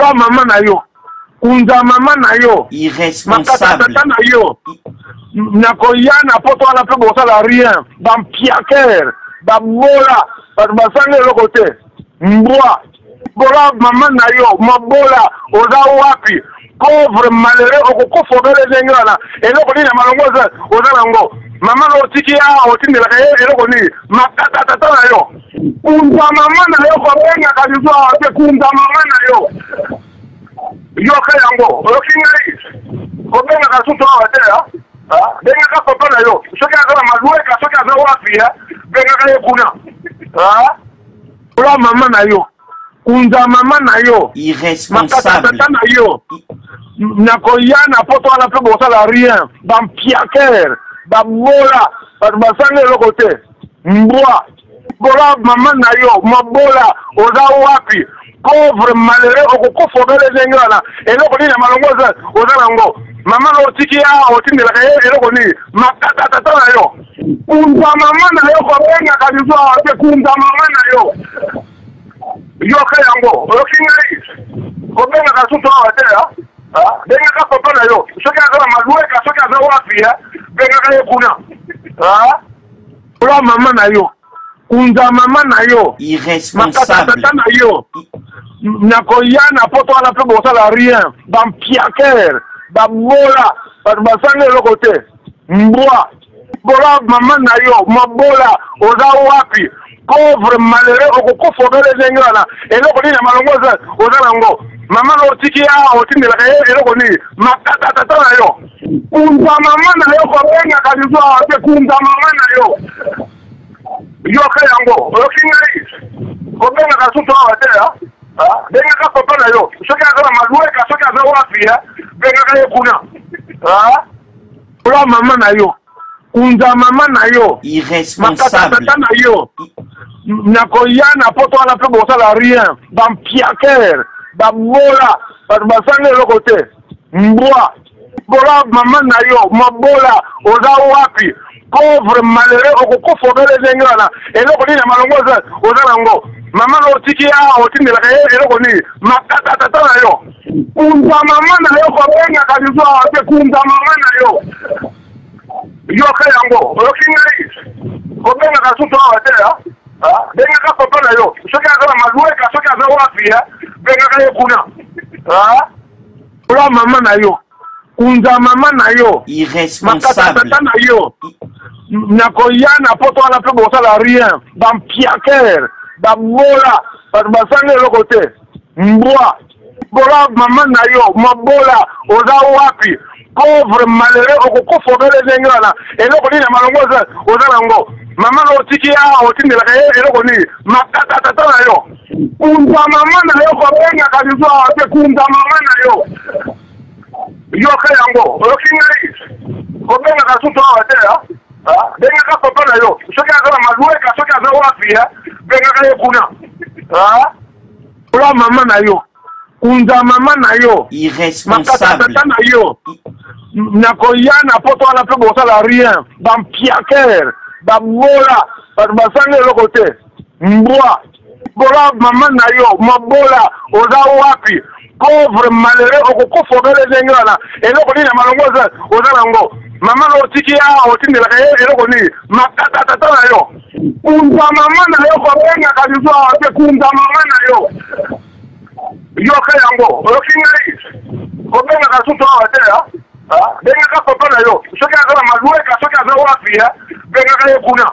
Ola mama na yo. Kunza mama na yo. Irresponsable. Na yo. Nakoyana poto ala pe bosala rien. Bam piaker. Babola. Basangé le côté. Mbwa. Bola mama na yo. Mabola. Oza wapi. Pauvre malheureux. Okoko fobele zengana. Et le côté na malongoza. Oza nango. Mama no tiki ya otinde la kaye. Et le côté. Makata na yo. Kunza mama na yo. Kobenga kabizwa. Kunza mama na yo. Yo kayango, okingai. Kobenga kasuto awatea. Benga ka papa na yo. Soki azala malueka, soki azala wapi ya. Benga ka yekuna. Ola mama na yo. Kunza mama na yo. Irresponsable. Na yo. Nakoyana poto ala pe bosala rien. Bam piaker. Babola. Basangé le côté. Mbwa. Bola mama na yo. Mabola. Oza wapi. Pauvre malheureux okoko fobele zengana. Et le côté na malongoza. Oza nango. Mama no tiki ya otinde la kaye. Et le côté. Makata na yo. Kunza mama na yo. Kobenga kabizwa. Kunza mama na yo. Yo kayango. Okingai. Kobenga kasuto awatea. Benga ka papa na yo. Soki azala malueka, soki azala wapi ya. Benga ka yekuna. Ola mama na yo. Kunza mama na yo. Irresponsable. Na yo. Nakoyana poto ala pe bosala rien. Bam piaker. Babola. Basangé le côté. Mbwa. Bola mama na yo. Mabola. Oza wapi. Pauvre malheureux okoko fobele zengana. Et le côté na malongoza. Oza nango. Mama no tiki ya otinde la kaye. Et le côté. Makata na yo. Kunza mama na yo. Kobenga kabizwa. Kunza mama na yo. Yo kayango. Okingai. Kobenga kasuto awatea. Benga ka papa na yo. Soki azala malueka, soki azala wapi ya. Benga ka yekuna. Ola mama na yo. Kunza mama na yo. Irresponsable. Na yo. Nakoyana poto ala pe bosala rien. Bam piaker. Babola. Basangé le côté. Mbwa. Bola mama na yo. Mabola. Oza wapi. Pauvre malheureux okoko fobele zengana. Et le côté na malongoza. Oza nango. Mama no tiki ya otinde la kaye. Et le côté. Makata na yo. Kunza mama na yo. Kobenga kabizwa. Kunza mama na yo. Yo kayango. Okingai. Kobenga kasuto awatea. Benga ka papa na yo. Soki azala malueka, soki azala wapi ya. Benga ka yekuna. Ola mama na yo. Kunza mama na yo. Irresponsable. Na yo. Nakoyana poto ala pe bosala rien. Bam piaker. Babola. Basangé le côté. Mbwa. Bola mama na yo. Mabola. Oza wapi. Pauvre malheureux okoko fobele zengana. Et le côté na malongoza. Oza nango. Mama no tiki ya otinde la kaye. Et le côté. Makata na yo. Kunza mama na yo. Kobenga kabizwa. Kunza mama na yo. Yo kayango. Okingai. Kobenga kasuto awatea. Benga ka papa na yo. Soki azala malueka, soki azala wapi ya. Benga ka yekuna. Ola mama na yo. Kunza mama na yo. Irresponsable. Na yo. Nakoyana poto ala pe bosala rien. Bam piaker. Babola. Basangé le côté. Mbwa. Bola mama na yo. Mabola. Oza wapi. Pauvre malheureux okoko fobele zengana. Et le côté na malongoza. Oza nango. Mama no tiki ya otinde la kaye. Et le côté. Makata na yo. Kunza mama na yo. Kobenga kabizwa. Kunza mama na yo. Yo kayango. Okingai. Kobenga kasuto awatea. Benga ka papa na yo. Soki azala malueka, soki azala wapi ya. Benga ka yekuna.